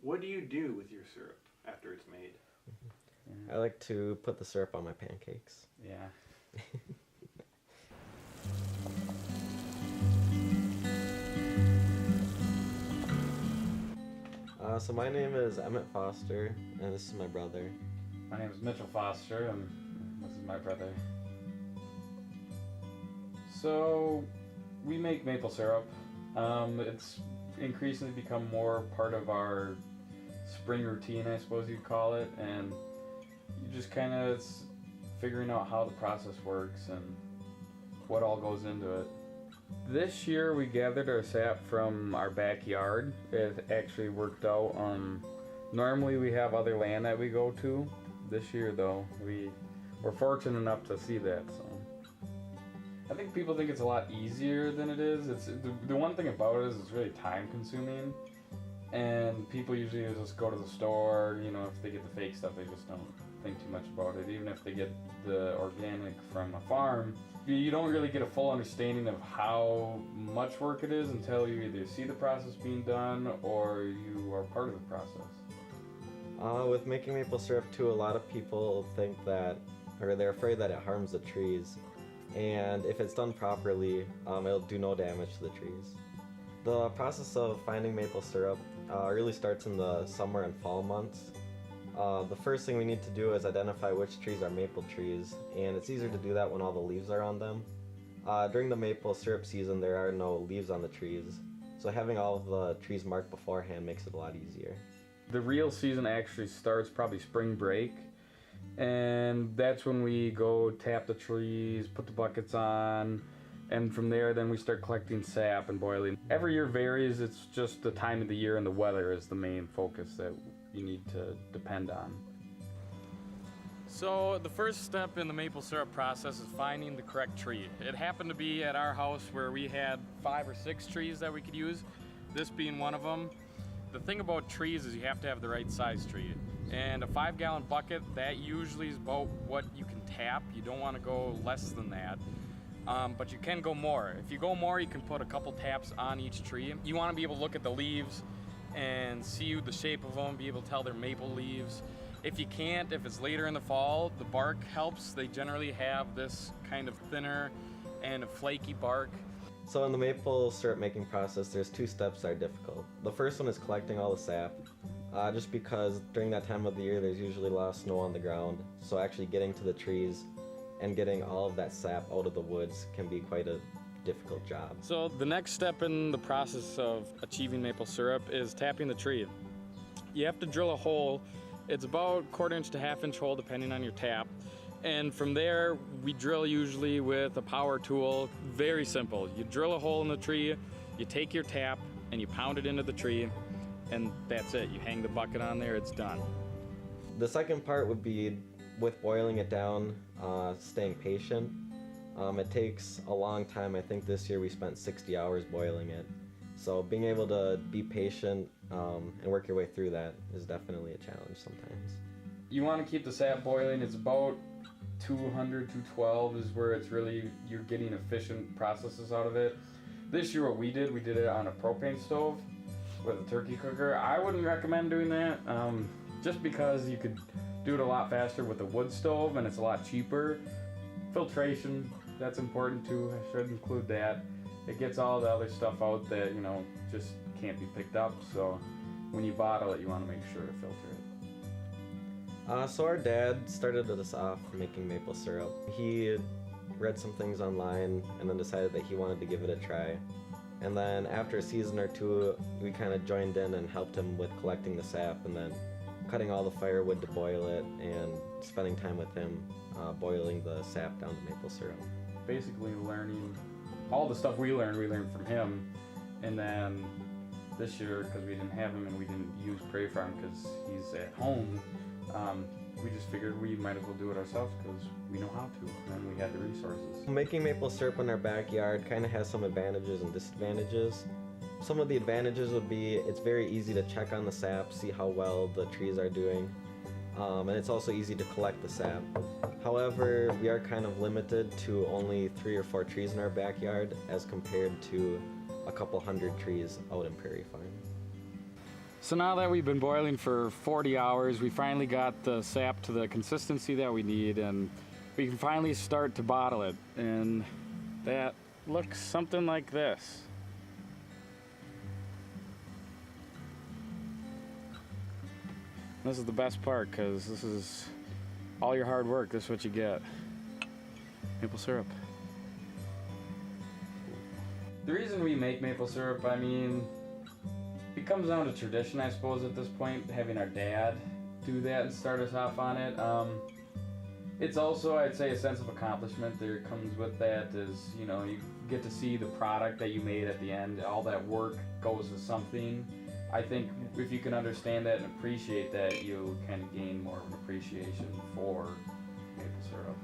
What do you do with your syrup after it's made? I like to put the syrup on my pancakes. Yeah. So my name is Emmett Foster, and this is my brother. My name is Mitchell Foster, and this is my brother. So, we make maple syrup. It's increasingly become more part of our spring routine, I suppose you'd call it, and you just kind of figuring out how the process works and what all goes into it. This year we gathered our sap from our backyard. It actually worked out. Normally we have other land that we go to. This year though, we're fortunate enough to see that. So I think people think it's a lot easier than it is. It's the one thing about it is it's really time consuming, and people usually just go to the store. You know, if they get the fake stuff, they just don't think too much about it. Even if they get the organic from a farm, you don't really get a full understanding of how much work it is until you either see the process being done or you are part of the process. With making maple syrup too, a lot of people think that, or they're afraid that it harms the trees. And if it's done properly, it'll do no damage to the trees. The process of finding maple syrup really starts in the summer and fall months. The first thing we need to do is identify which trees are maple trees, and it's easier to do that when all the leaves are on them. During the maple syrup season, there are no leaves on the trees, so having all of the trees marked beforehand makes it a lot easier. The real season actually starts probably spring break, and that's when we go tap the trees, put the buckets on, and from there then we start collecting sap and boiling. Every year varies. It's just the time of the year and the weather is the main focus that you need to depend on. So the first step in the maple syrup process is finding the correct tree. It happened to be at our house where we had 5 or 6 trees that we could use, this being one of them. The thing about trees is you have to have the right size tree. And a 5-gallon bucket, that usually is about what you can tap. You don't want to go less than that. But you can go more. If you go more, you can put a couple taps on each tree. You want to be able to look at the leaves and see the shape of them, be able to tell they're maple leaves. If you can't, if it's later in the fall, the bark helps. They generally have this kind of thinner and a flaky bark. So in the maple syrup making process, there's 2 steps that are difficult. The first one is collecting all the sap, just because during that time of the year there's usually a lot of snow on the ground, so actually getting to the trees and getting all of that sap out of the woods can be quite a difficult job. So the next step in the process of achieving maple syrup is tapping the tree. You have to drill a hole. It's about 1/4 inch to 1/2 inch hole depending on your tap. And from there, we drill usually with a power tool. Very simple. You drill a hole in the tree, you take your tap and you pound it into the tree, and that's it. You hang the bucket on there, it's done. The second part would be with boiling it down, staying patient. It takes a long time. I think this year we spent 60 hours boiling it. So being able to be patient and work your way through that is definitely a challenge sometimes. You want to keep the sap boiling. It's about 200, 212 is where it's really, you're getting efficient processes out of it. This year what we did it on a propane stove with a turkey cooker. I wouldn't recommend doing that, just because you could do it a lot faster with a wood stove and it's a lot cheaper. Filtration, that's important too. I should include that. It gets all the other stuff out that, you know, just can't be picked up. So when you bottle it, you want to make sure to filter it. So our dad started us off making maple syrup. He read some things online and then decided that he wanted to give it a try. And then after a season or 2, we kind of joined in and helped him with collecting the sap and then cutting all the firewood to boil it and spending time with him boiling the sap down to maple syrup. Basically learning all the stuff we learned from him. And then this year, because we didn't have him and we didn't use Prairie Farm because he's at home, we just figured we might as well do it ourselves because we know how to and we had the resources. Making maple syrup in our backyard kind of has some advantages and disadvantages. Some of the advantages would be it's very easy to check on the sap, see how well the trees are doing, and it's also easy to collect the sap. However, we are kind of limited to only 3 or 4 trees in our backyard as compared to a couple hundred trees out in Prairie Farm. So now that we've been boiling for 40 hours, we finally got the sap to the consistency that we need, and we can finally start to bottle it. And that looks something like this. This is the best part, because this is all your hard work. This is what you get. Maple syrup. The reason we make maple syrup, I mean, it comes down to tradition, I suppose, at this point, having our dad do that and start us off on it. It's also, I'd say, a sense of accomplishment that comes with that is, you know, you get to see the product that you made at the end. All that work goes to something. I think if you can understand that and appreciate that, you'll kind of gain more of an appreciation for maple syrup.